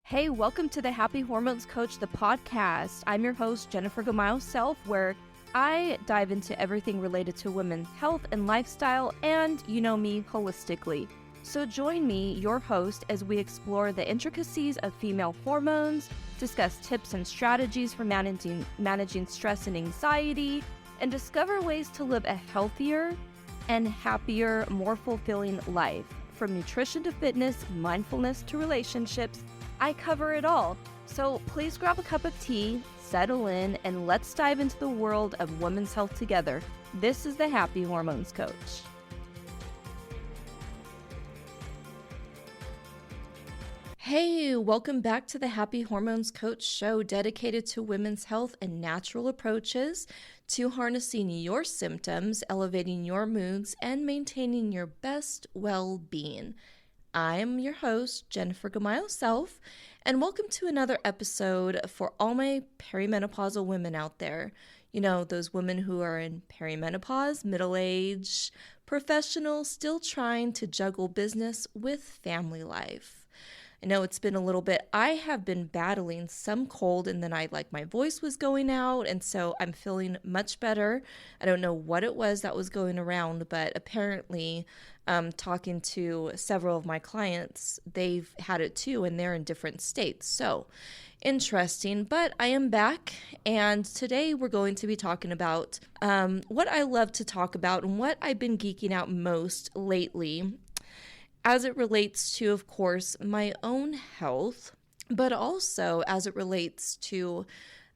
Hey, welcome to the Happy Hormones Coach, the podcast. I'm your host, Jenifer Self, where I dive into everything related to women's health and lifestyle, and you know me holistically. So join me, your host, as we explore the intricacies of female hormones, discuss tips and strategies for managing stress and anxiety, and discover ways to live a healthier and happier, more fulfilling life. From nutrition to fitness, mindfulness to relationships, I cover it all. So please grab a cup of tea, settle in, and let's dive into the world of women's health together. This is the Happy Hormones Coach. Hey, welcome back to the Happy Hormones Coach show, dedicated to women's health and natural approaches to harnessing your symptoms, elevating your moods, and maintaining your best well-being. I'm your host, Jenifer Self, and welcome to another episode for all my perimenopausal women out there. You know, those women who are in perimenopause, middle-age, professional, still trying to juggle business with family life. I know it's been a little bit. I have been battling some cold, and then my voice was going out, and so I'm feeling much better. I don't know what it was that was going around, but apparently talking to several of my clients, they've had it too, and they're in different states. So interesting, but I am back, and today we're going to be talking about what I love to talk about and what I've been geeking out most lately, as it relates to, of course, my own health, but also as it relates to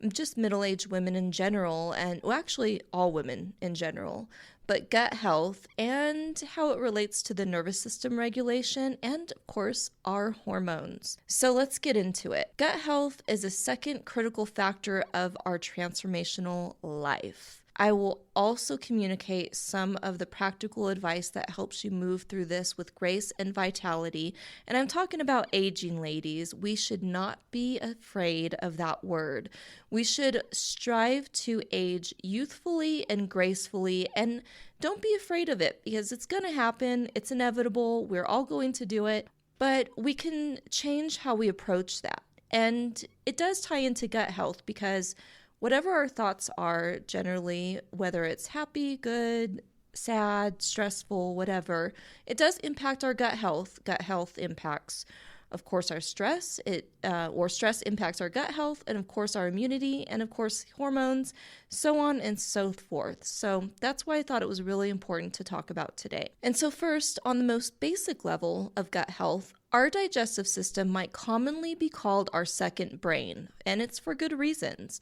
just middle-aged women in general, and well, actually all women in general, but gut health and how it relates to the nervous system regulation and, of course, our hormones. So let's get into it. Gut health is a second critical factor of our transformational life. I will also communicate some of the practical advice that helps you move through this with grace and vitality. And I'm talking about aging, ladies. We should not be afraid of that word. We should strive to age youthfully and gracefully, and don't be afraid of it, because it's going to happen. It's inevitable. We're all going to do it, but we can change how we approach that. And it does tie into gut health, because whatever our thoughts are, generally, whether it's happy, good, sad, stressful, whatever, it does impact our gut health. Gut health impacts, of course, our stress, or stress impacts our gut health, and of course our immunity, and of course hormones, so on and so forth. So that's why I thought it was really important to talk about today. And so first, on the most basic level of gut health, our digestive system might commonly be called our second brain, and it's for good reasons.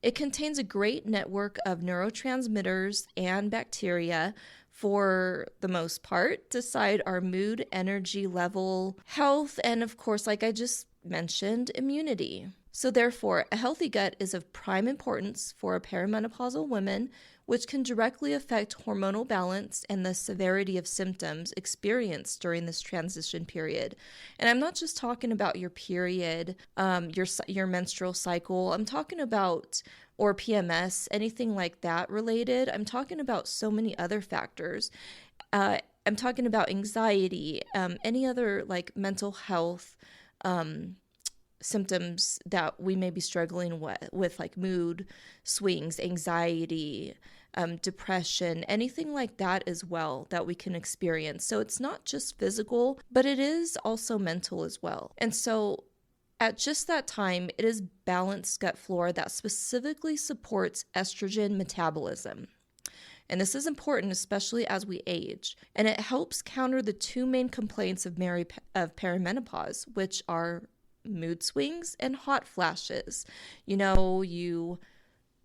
It contains a great network of neurotransmitters and bacteria, for the most part, decide our mood, energy level, health, and of course, like I just mentioned, immunity. So therefore, a healthy gut is of prime importance for a perimenopausal woman, which can directly affect hormonal balance and the severity of symptoms experienced during this transition period. And I'm not just talking about your period, your menstrual cycle. I'm talking about, or PMS, anything like that related. I'm talking about so many other factors. I'm talking about anxiety, any other like mental health symptoms that we may be struggling with like mood swings, anxiety, depression, anything like that as well that we can experience. So it's not just physical, but it is also mental as well. And so at just that time, it is balanced gut flora that specifically supports estrogen metabolism. And this is important, especially as we age. And it helps counter the two main complaints of perimenopause, which are mood swings and hot flashes. You know, you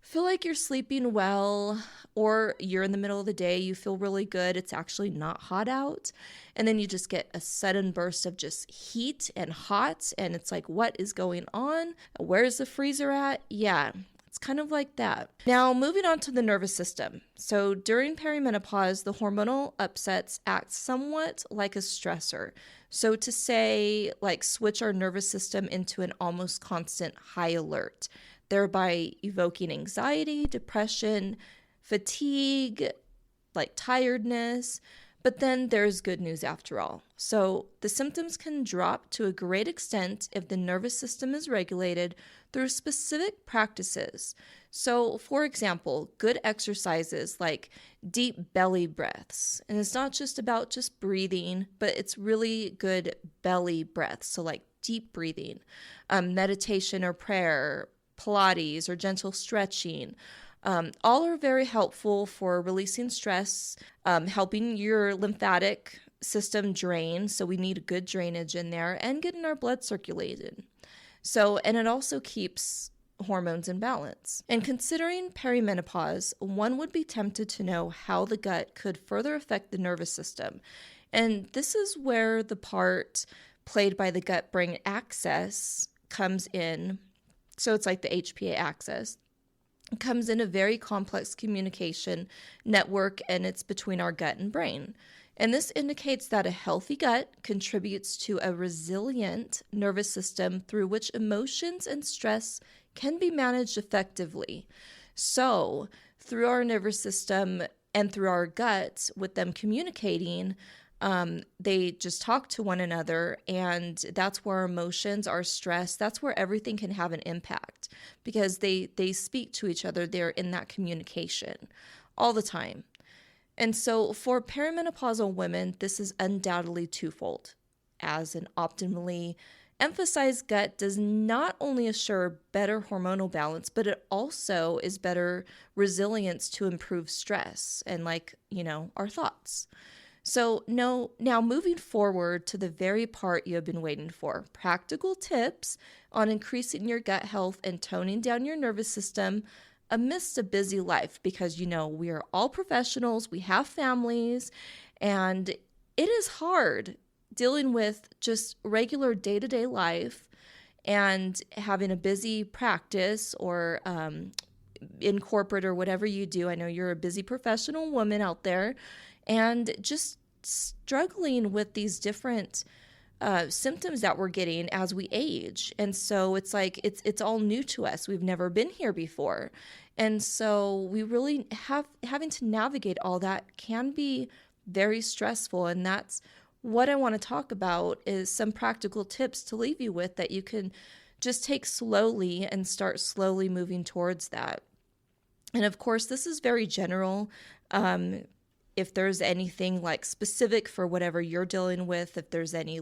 feel like you're sleeping well, or you're in the middle of the day, you feel really good, it's actually not hot out, and then you just get a sudden burst of just heat and hot, and it's like, what is going on? Where's the freezer at? Yeah, it's kind of like that. Now, moving on to the nervous system. So during perimenopause, the hormonal upsets act somewhat like a stressor. So to say, like, switch our nervous system into an almost constant high alert, thereby evoking anxiety, depression, fatigue, like tiredness, But then there's good news after all. So the symptoms can drop to a great extent if the nervous system is regulated through specific practices. So, for example, good exercises like deep belly breaths. And it's not just about just breathing, but it's really good belly breaths. So, like deep breathing, meditation or prayer, Pilates or gentle stretching. All are very helpful for releasing stress, helping your lymphatic system drain. So we need a good drainage in there and getting our blood circulated. So, and it also keeps hormones in balance. And considering perimenopause, one would be tempted to know how the gut could further affect the nervous system. And this is where the part played by the gut-brain axis comes in. So it's like the HPA axis. Comes in a very complex communication network, and it's between our gut and brain. And this indicates that a healthy gut contributes to a resilient nervous system through which emotions and stress can be managed effectively. So, through our nervous system and through our gut, with them communicating, they just talk to one another, and that's where our emotions, our stress, that's where everything can have an impact because they speak to each other. They're in that communication all the time. And so for perimenopausal women, this is undoubtedly twofold, as an optimally emphasized gut does not only assure better hormonal balance, but it also is better resilience to improve stress and our thoughts. So now moving forward to the very part you have been waiting for, practical tips on increasing your gut health and toning down your nervous system amidst a busy life, because we are all professionals, we have families, and it is hard dealing with just regular day-to-day life and having a busy practice or in corporate or whatever you do. I know you're a busy professional woman out there, and just struggling with these different symptoms that we're getting as we age. And so it's like it's all new to us. We've never been here before. And so we really having to navigate all that can be very stressful. And that's what I want to talk about, is some practical tips to leave you with that you can just take slowly and start slowly moving towards that. And of course, this is very general. If there's anything like specific for whatever you're dealing with, if there's any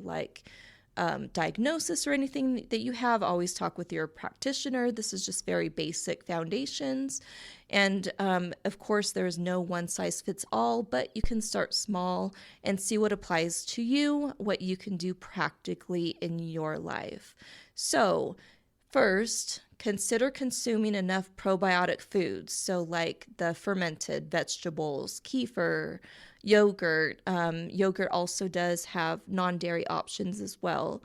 diagnosis or anything that you have, always talk with your practitioner. This is just very basic foundations. And of course, there's no one size fits all, but you can start small and see what applies to you, what you can do practically in your life. So first, consider consuming enough probiotic foods. So like the fermented vegetables, kefir, yogurt. Yogurt also does have non-dairy options as well,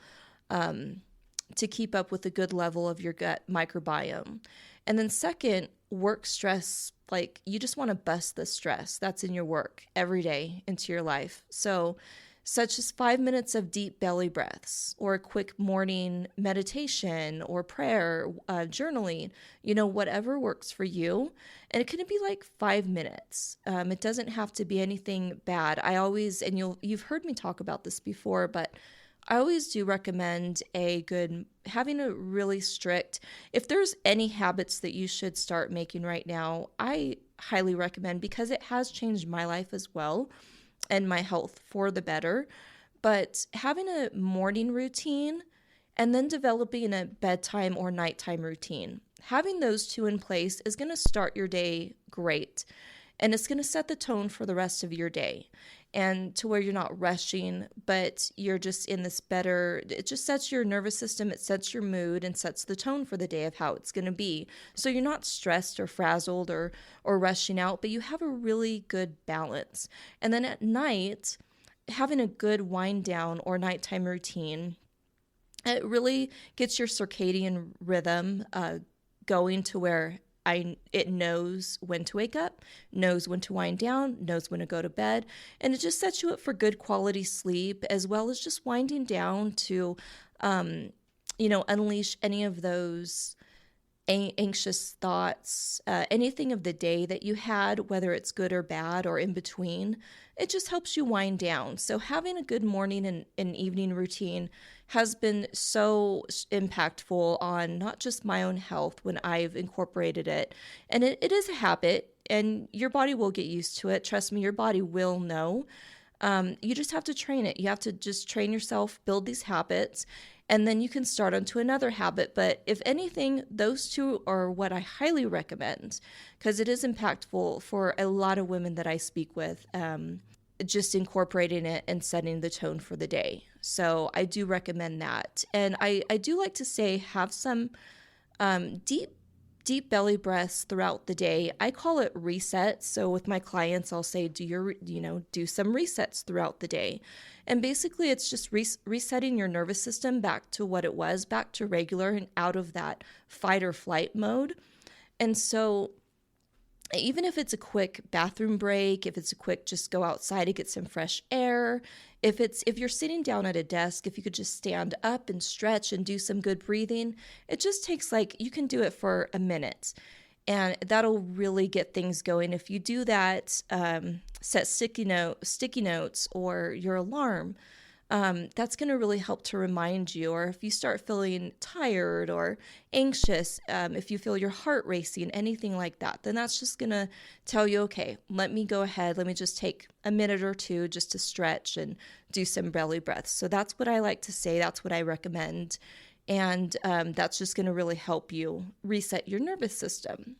to keep up with a good level of your gut microbiome. And then second, work stress. Like you just want to bust the stress that's in your work every day into your life. So such as 5 minutes of deep belly breaths or a quick morning meditation or prayer, journaling, whatever works for you. And it can be like 5 minutes. It doesn't have to be anything bad. I always, and you've heard me talk about this before, but I always do recommend having a really strict, if there's any habits that you should start making right now, I highly recommend, because it has changed my life as well and my health for the better. But having a morning routine and then developing a bedtime or nighttime routine, having those two in place is going to start your day great. And it's going to set the tone for the rest of your day, and to where you're not rushing, but you're just in this better, it just sets your nervous system, it sets your mood and sets the tone for the day of how it's going to be. So you're not stressed or frazzled or rushing out, but you have a really good balance. And then at night, having a good wind down or nighttime routine, it really gets your circadian rhythm going to where it knows when to wake up, knows when to wind down, knows when to go to bed, and it just sets you up for good quality sleep, as well as just winding down to, unleash any of those anxious thoughts, anything of the day that you had, whether it's good or bad or in between, it just helps you wind down. So having a good morning and evening routine has been so impactful on not just my own health when I've incorporated it. And it is a habit, and your body will get used to it. Trust me, your body will know. You just have to train it. You have to just train yourself, build these habits, and then you can start onto another habit. But if anything, those two are what I highly recommend, because it is impactful for a lot of women that I speak with, just incorporating it and setting the tone for the day. So I do recommend that. And I do like to say, have some deep belly breaths throughout the day. I call it resets. So with my clients, I'll say, do some resets throughout the day. And basically it's just resetting your nervous system back to what it was, back to regular and out of that fight or flight mode. And so even if it's a quick bathroom break, if it's a quick just go outside to get some fresh air, if you're sitting down at a desk, if you could just stand up and stretch and do some good breathing, it just takes you can do it for a minute, and that'll really get things going. If you do that, set sticky notes or your alarm, that's going to really help to remind you. Or if you start feeling tired or anxious, if you feel your heart racing, anything like that, then that's just going to tell you, okay, let me go ahead. Let me just take a minute or two just to stretch and do some belly breaths. So that's what I like to say. That's what I recommend. And that's just going to really help you reset your nervous system.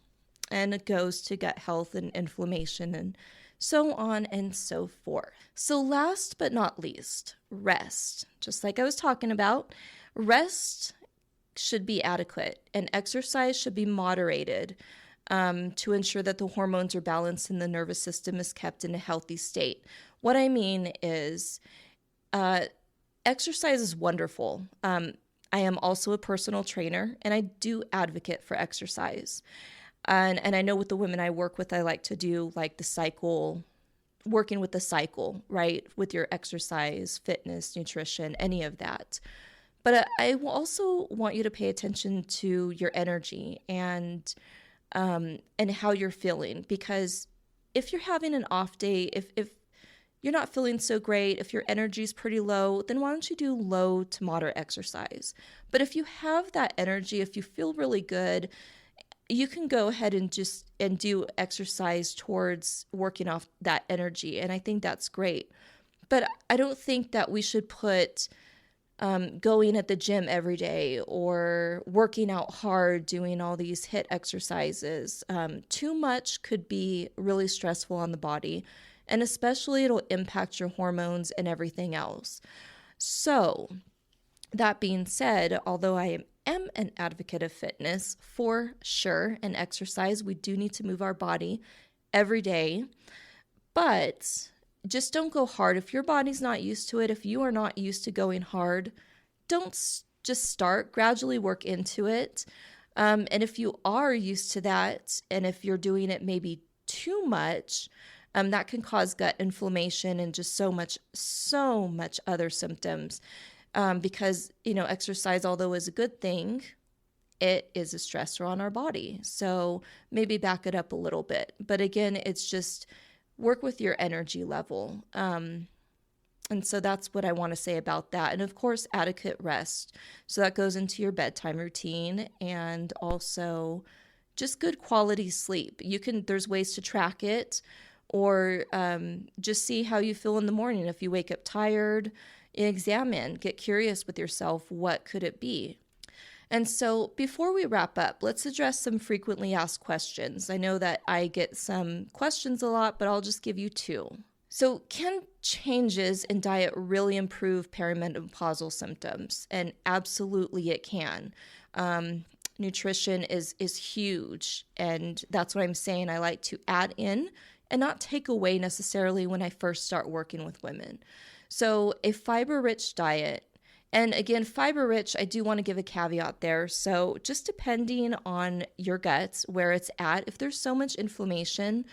And it goes to gut health and inflammation and so on and so forth. So last but not least, rest. Just like I was talking about, rest should be adequate and exercise should be moderated to ensure that the hormones are balanced and the nervous system is kept in a healthy state. What I mean is exercise is wonderful. I am also a personal trainer, and I do advocate for exercise. And I know with the women I work with, I like to do the cycle, working with the cycle, right? With your exercise, fitness, nutrition, any of that. But I also want you to pay attention to your energy and how you're feeling. Because if you're having an off day, if you're not feeling so great, if your energy is pretty low, then why don't you do low to moderate exercise? But if you have that energy, if you feel really good, you can go ahead and do exercise towards working off that energy. And I think that's great. But I don't think that we should put going at the gym every day or working out hard, doing all these HIIT exercises. Too much could be really stressful on the body. And especially it'll impact your hormones and everything else. So that being said, although I am an advocate of fitness for sure and exercise, we do need to move our body every day, but just don't go hard. If your body's not used to it, if you are not used to going hard, don't just start, gradually work into it. And if you are used to that, and if you're doing it maybe too much, that can cause gut inflammation and just so much other symptoms. Because, exercise, although is a good thing, it is a stressor on our body. So maybe back it up a little bit. But again, it's just work with your energy level. And so that's what I want to say about that. And of course, adequate rest. So that goes into your bedtime routine, and also just good quality sleep. There's ways to track it, or just see how you feel in the morning. If you wake up tired, get curious with yourself. What could it be? And so before we wrap up, let's address some frequently asked questions. I know that I get some questions a lot, but I'll just give you two. So can changes in diet really improve perimenopausal symptoms? And absolutely it can. Nutrition is huge, and that's what I'm saying. I like to add in and not take away necessarily when I first start working with women. So a fiber-rich diet, and again, fiber-rich, I do want to give a caveat there. So just depending on your gut, where it's at, if there's so much inflammation,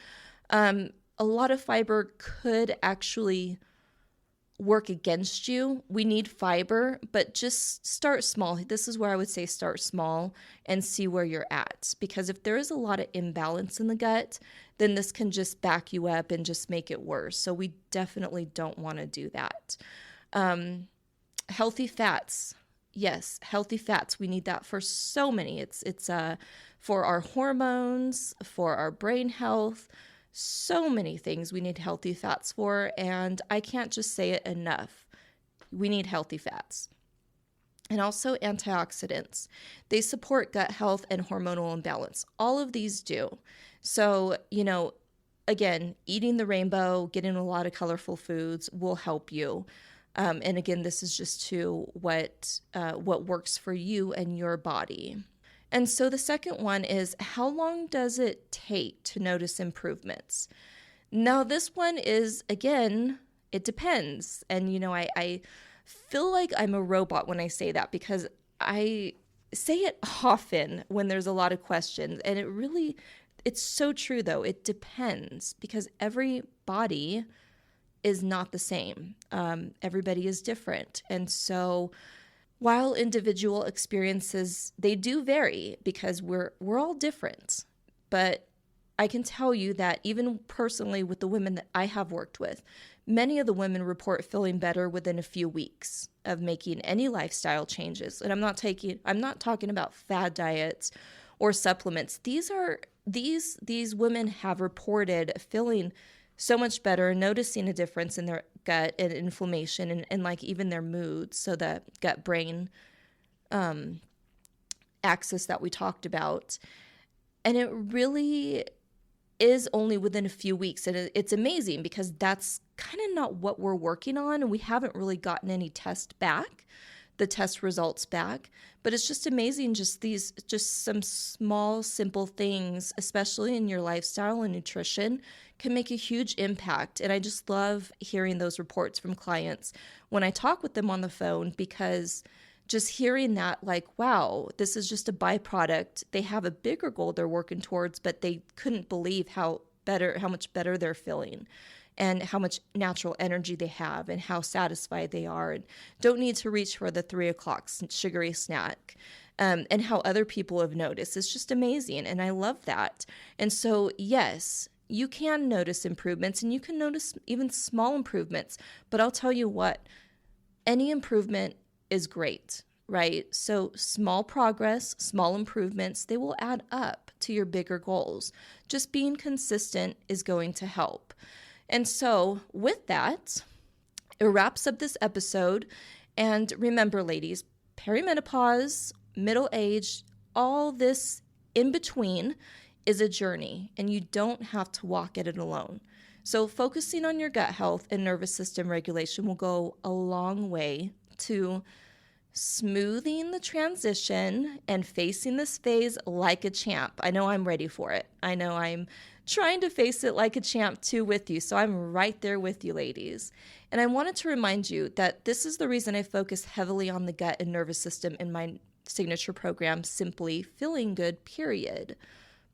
a lot of fiber could actually work against you. We need fiber, but just start small. This is where I would say start small and see where you're at. Because if there is a lot of imbalance in the gut, then this can just back you up and just make it worse. So we definitely don't want to do that. Healthy fats. Yes, healthy fats. We need that for so many. It's for our hormones, for our brain health, so many things we need healthy fats for, and I can't just say it enough. We need healthy fats. And also antioxidants. They support gut health and hormonal imbalance. All of these do. So, again, eating the rainbow, getting a lot of colorful foods will help you. And again, this is just to what works for you and your body. And so the second one is, how long does it take to notice improvements? Now, this one is, again, it depends. And, I feel like I'm a robot when I say that, because I say it often when there's a lot of questions. And it's so true, though. It depends, because every body is not the same. Everybody is different. And so while individual experiences, they do vary because we're all different. But I can tell you that even personally with the women that I have worked with, many of the women report feeling better within a few weeks of making any lifestyle changes. And I'm not talking about fad diets or supplements. These women have reported feeling so much better, noticing a difference in their gut and inflammation and like even their moods. So the gut-brain axis that we talked about. And it really is only within a few weeks. And it's amazing because that's kind of not what we're working on. And we haven't really gotten any the test results back. But it's just amazing, just some small, simple things, especially in your lifestyle and nutrition, can make a huge impact. And I just love hearing those reports from clients when I talk with them on the phone, because just hearing that, like, wow, this is just a byproduct. They have a bigger goal they're working towards, but they couldn't believe how much better they're feeling and how much natural energy they have and how satisfied they are and don't need to reach for the 3:00 sugary snack. And how other people have noticed. It's just amazing. And I love that. And so, yes, you can notice improvements, and you can notice even small improvements. But I'll tell you what, any improvement is great, right? So small progress, small improvements, they will add up to your bigger goals. Just being consistent is going to help. And so with that, it wraps up this episode. And remember, ladies, perimenopause, middle age, all this in between is a journey, and you don't have to walk it alone. So focusing on your gut health and nervous system regulation will go a long way to smoothing the transition and facing this phase like a champ. I know I'm ready for it. I know I'm trying to face it like a champ too with you. So I'm right there with you, ladies. And I wanted to remind you that this is the reason I focus heavily on the gut and nervous system in my signature program, Simply Feeling Good, period.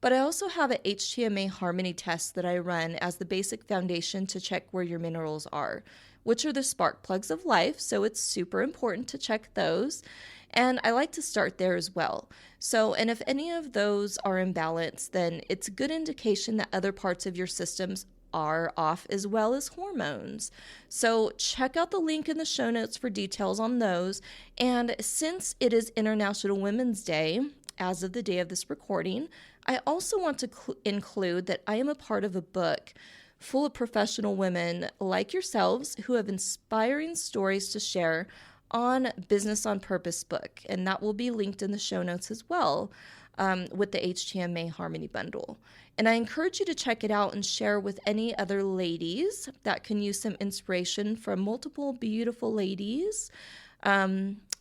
But I also have an HTMA harmony test that I run as the basic foundation to check where your minerals are, which are the spark plugs of life. So it's super important to check those. And I like to start there as well. So, and if any of those are imbalanced, then it's a good indication that other parts of your systems are off, as well as hormones. So check out the link in the show notes for details on those. And since it is International Women's Day, as of the day of this recording, I also want to include that I am a part of a book full of professional women like yourselves who have inspiring stories to share on Business on Purpose book. And that will be linked in the show notes as well, with the HTMA Harmony Bundle. And I encourage you to check it out and share with any other ladies that can use some inspiration from multiple beautiful ladies.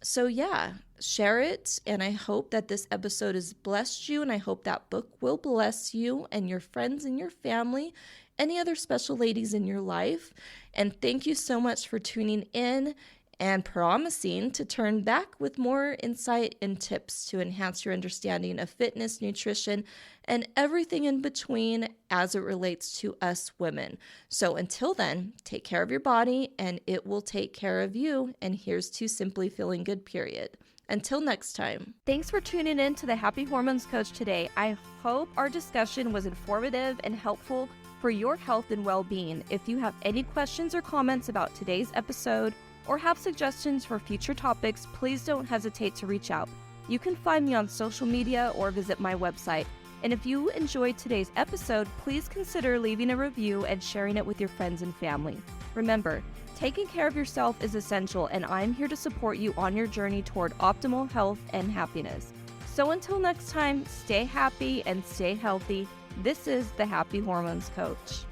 So yeah, share it. And I hope that this episode has blessed you. And I hope that book will bless you and your friends and your family, any other special ladies in your life. And thank you so much for tuning in. and promising to turn back with more insight and tips to enhance your understanding of fitness, nutrition, and everything in between as it relates to us women. So until then, take care of your body and it will take care of you. And here's to simply feeling good, period. Until next time. Thanks for tuning in to the Happy Hormones Coach today. I hope our discussion was informative and helpful for your health and well-being. If you have any questions or comments about today's episode or have suggestions for future topics, please don't hesitate to reach out. You can find me on social media or visit my website. And if you enjoyed today's episode, please consider leaving a review and sharing it with your friends and family. Remember, taking care of yourself is essential, and I'm here to support you on your journey toward optimal health and happiness. So until next time, stay happy and stay healthy. This is the Happy Hormones Coach.